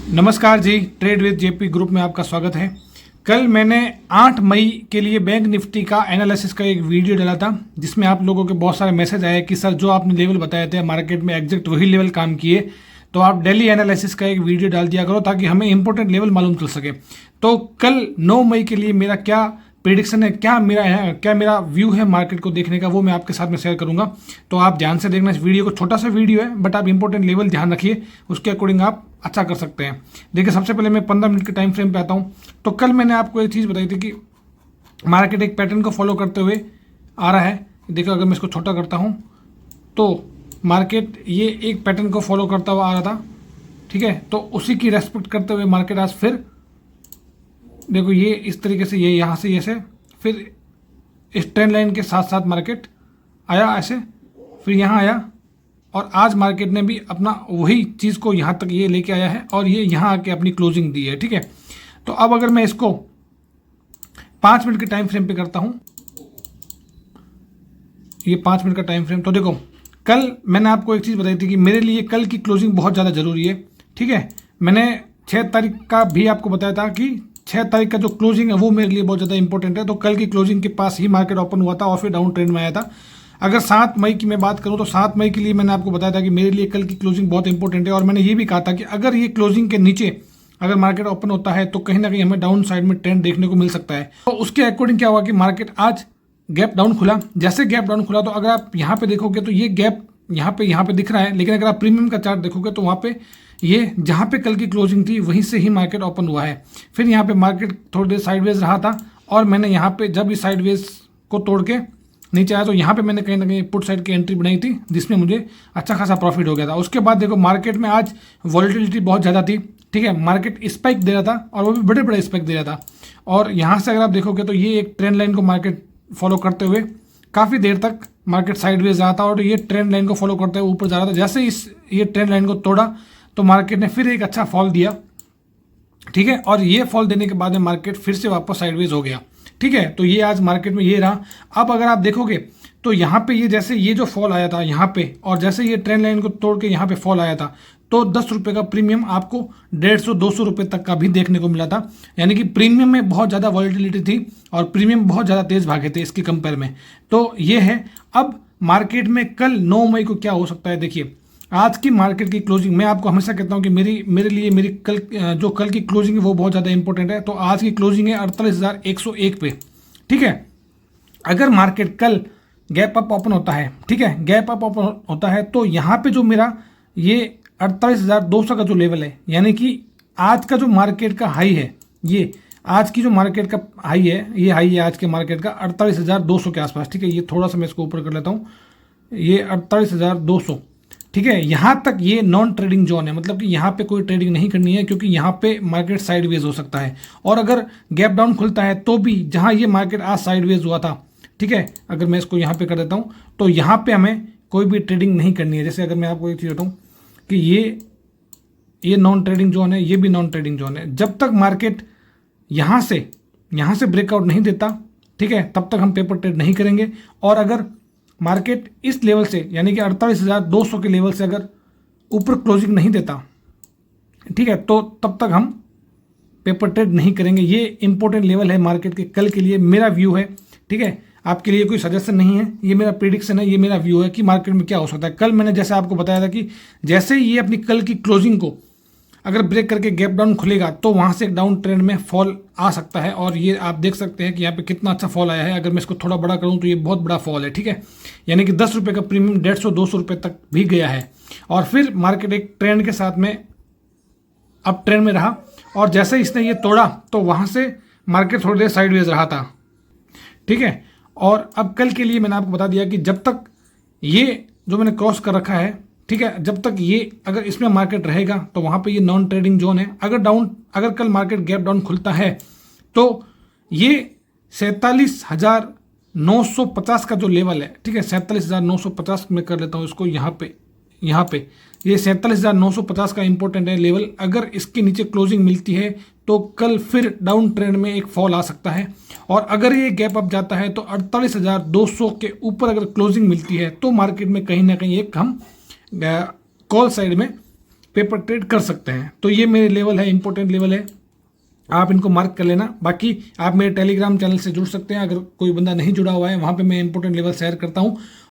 नमस्कार जी, trade with JP group में आपका स्वागत है। कल मैंने 8 मई के लिए बैंक निफ्टी का एनालिसिस का एक वीडियो डाला था, जिसमें आप लोगों के बहुत सारे मैसेज आए कि सर जो आपने लेवल बताए थे मार्केट में एग्जैक्ट वही लेवल काम किए, तो आप डेली एनालिसिस का एक वीडियो डाल दिया करो ताकि हमें इंपॉर्टेंट लेवल मालूम चल सके। तो कल 9 मई के लिए मेरा क्या प्रिडिक्शन है, क्या मेरा व्यू है मार्केट को देखने का, वो मैं आपके साथ में शेयर करूंगा। तो आप ध्यान से देखना इस वीडियो को। छोटा सा वीडियो है बट आप इंपॉर्टेंट लेवल ध्यान रखिए, उसके अकॉर्डिंग आप अच्छा कर सकते हैं। देखिए, सबसे पहले मैं 15 मिनट के टाइम फ्रेम पे आता हूँ। तो कल मैंने आपको एक चीज़ बताई थी कि मार्केट एक पैटर्न को फॉलो करते हुए आ रहा है। देखो, अगर मैं इसको छोटा करता हूँ तो मार्केट ये एक पैटर्न को फॉलो करता हुआ आ रहा था, ठीक है। तो उसी की रेस्पेक्ट करते हुए मार्केट आज फिर देखो ये इस तरीके से, ये यहाँ से ऐसे, फिर इस ट्रेंड लाइन के साथ साथ मार्केट आया ऐसे, फिर यहाँ आया और आज मार्केट ने भी अपना वही चीज़ को यहाँ तक ये लेके आया है और ये यहाँ आके अपनी क्लोजिंग दी है, ठीक है। तो अब अगर मैं इसको 5 मिनट के टाइम फ्रेम पे करता हूँ, ये 5 मिनट का टाइम फ्रेम, तो देखो कल मैंने आपको एक चीज़ बताई थी कि मेरे लिए कल की क्लोजिंग बहुत ज़्यादा ज़रूरी है, ठीक है। मैंने 6 तारीख का भी आपको बताया था कि 6 तारीख का जो क्लोजिंग है वो मेरे लिए बहुत ज़्यादा इंपॉर्टेंट है। तो कल की क्लोजिंग के पास ही मार्केट ओपन हुआ था और फिर डाउन ट्रेंड में आया था। अगर 7 मई की मैं बात करूं तो 7 मई के लिए मैंने आपको बताया था कि मेरे लिए कल की क्लोजिंग बहुत इंपॉर्टेंट है और मैंने ये भी कहा था कि अगर ये क्लोजिंग के नीचे अगर मार्केट ओपन होता है तो कहीं ना कहीं हमें डाउन साइड में ट्रेंड देखने को मिल सकता है। तो उसके अकॉर्डिंग क्या हुआ कि मार्केट आज गैप डाउन खुला। जैसे गैप डाउन खुला तो अगर आप यहाँ पे देखोगे तो ये गैप यहाँ पे दिख रहा है, लेकिन अगर आप प्रीमियम का चार्ट देखोगे तो वहाँ पे ये जहाँ पे कल की क्लोजिंग थी वहीं से ही मार्केट ओपन हुआ है। फिर यहाँ पे मार्केट थोड़ी देर साइडवेज रहा था और मैंने यहाँ पे जब इस साइडवेज को तोड़ के नीचे आया तो यहाँ पे मैंने कहीं ना कहीं पुट साइड की एंट्री बनाई थी, जिसमें मुझे अच्छा खासा प्रॉफिट हो गया था। उसके बाद देखो मार्केट में आज वॉलेटिलिटी बहुत ज़्यादा थी, ठीक है। मार्केट स्पाइक दे रहा था और वो भी बड़े बड़े स्पाइक दे रहा था। और यहाँ से अगर आप देखोगे तो ये एक ट्रेंड लाइन को मार्केट फॉलो करते हुए काफ़ी देर तक मार्केट साइडवेज रहा था और ये ट्रेंड लाइन को फॉलो करते हुए ऊपर जा रहा था। जैसे ये ट्रेंड लाइन को तोड़ा तो मार्केट ने फिर एक अच्छा फॉल दिया, ठीक है। और ये फॉल देने के बाद में मार्केट फिर से वापस साइडवेज हो गया, ठीक है। तो ये आज मार्केट में ये रहा। अब अगर आप देखोगे तो यहाँ पे ये जैसे ये जो फॉल आया था यहाँ पे और जैसे ये ट्रेंड लाइन को तोड़ के यहाँ पे फॉल आया था तो 10 रुपये का प्रीमियम आपको 150-200 रुपये तक का भी देखने को मिला था। यानी कि प्रीमियम में बहुत ज़्यादा वॉलेटिलिटी थी और प्रीमियम बहुत ज़्यादा तेज़ भागे थे इसके कंपेयर में। तो ये है। अब मार्केट में कल 9 मई को क्या हो सकता है, देखिए आज की मार्केट की क्लोजिंग, मैं आपको हमेशा कहता हूं कि मेरे लिए मेरी कल की क्लोजिंग है वो बहुत ज़्यादा इंपॉर्टेंट है। तो आज की क्लोजिंग है 48,101 पे, ठीक है। अगर मार्केट कल गैप अप ओपन होता है, ठीक है, गैप अप ओपन होता है तो यहाँ पे जो मेरा ये 48,200 का जो लेवल है, यानी कि आज का जो मार्केट का हाई है, ये आज की जो मार्केट का हाई है, ये हाई है आज के मार्केट का 48,200 के आसपास, ठीक है। ये थोड़ा सा मैं इसको ऊपर कर लेता हूँ, ये 48,200, ठीक है। यहाँ तक ये नॉन ट्रेडिंग जोन है, मतलब कि यहाँ पे कोई ट्रेडिंग नहीं करनी है क्योंकि यहाँ पे मार्केट साइडवेज हो सकता है। और अगर गैप डाउन खुलता है तो भी जहाँ ये मार्केट आज साइडवेज हुआ था, ठीक है, अगर मैं इसको यहाँ पे कर देता हूँ तो यहाँ पे हमें कोई भी ट्रेडिंग नहीं करनी है। जैसे अगर मैं आपको एक चीज़ बताऊँ कि ये नॉन ट्रेडिंग जोन है, ये भी नॉन ट्रेडिंग जोन है। जब तक मार्केट यहाँ से ब्रेकआउट नहीं देता, ठीक है, तब तक हम पेपर ट्रेड नहीं करेंगे। और अगर मार्केट इस लेवल से यानी कि 48,200 के लेवल से अगर ऊपर क्लोजिंग नहीं देता, ठीक है, तो तब तक हम पेपर ट्रेड नहीं करेंगे। ये इंपॉर्टेंट लेवल है मार्केट के कल के लिए, मेरा व्यू है, ठीक है। आपके लिए कोई सजेशन नहीं है, ये मेरा प्रिडिक्शन है, ये मेरा व्यू है कि मार्केट में क्या हो सकता है। कल मैंने जैसे आपको बताया था कि जैसे ये अपनी कल की क्लोजिंग को अगर ब्रेक करके गैप डाउन खुलेगा तो वहाँ से एक डाउन ट्रेंड में फॉल आ सकता है। और ये आप देख सकते हैं कि यहाँ पे कितना अच्छा फॉल आया है। अगर मैं इसको थोड़ा बड़ा करूँ तो ये बहुत बड़ा फॉल है, ठीक है। यानी कि 10 रुपये का प्रीमियम 150-200 रुपये तक भी गया है। और फिर मार्केट एक ट्रेंड के साथ में अप ट्रेंड में रहा और जैसे इसने ये तोड़ा तो वहाँ से मार्केट थोड़ी देर साइडवेज रहा था, ठीक है। और अब कल के लिए मैंने आपको बता दिया कि जब तक ये जो मैंने क्रॉस कर रखा है, ठीक है, जब तक ये अगर इसमें मार्केट रहेगा तो वहाँ पे ये नॉन ट्रेडिंग जोन है। अगर कल मार्केट गैप डाउन खुलता है तो ये 47,950 का जो लेवल है, ठीक है, 47,950 में कर लेता हूँ इसको यहाँ पे ये 47,950 का इंपॉर्टेंट है लेवल। अगर इसके नीचे क्लोजिंग मिलती है तो कल फिर डाउन ट्रेंड में एक फॉल आ सकता है। और अगर ये गैप अप जाता है तो 48,200 के ऊपर अगर क्लोजिंग मिलती है तो मार्केट में कहीं ना कहीं एक हम कॉल साइड में पेपर ट्रेड कर सकते हैं। तो ये मेरे लेवल है, इंपॉर्टेंट लेवल है, आप इनको मार्क कर लेना। बाकी आप मेरे टेलीग्राम चैनल से जुड़ सकते हैं, अगर कोई बंदा नहीं जुड़ा हुआ है, वहाँ पे मैं इंपॉर्टेंट लेवल शेयर करता हूँ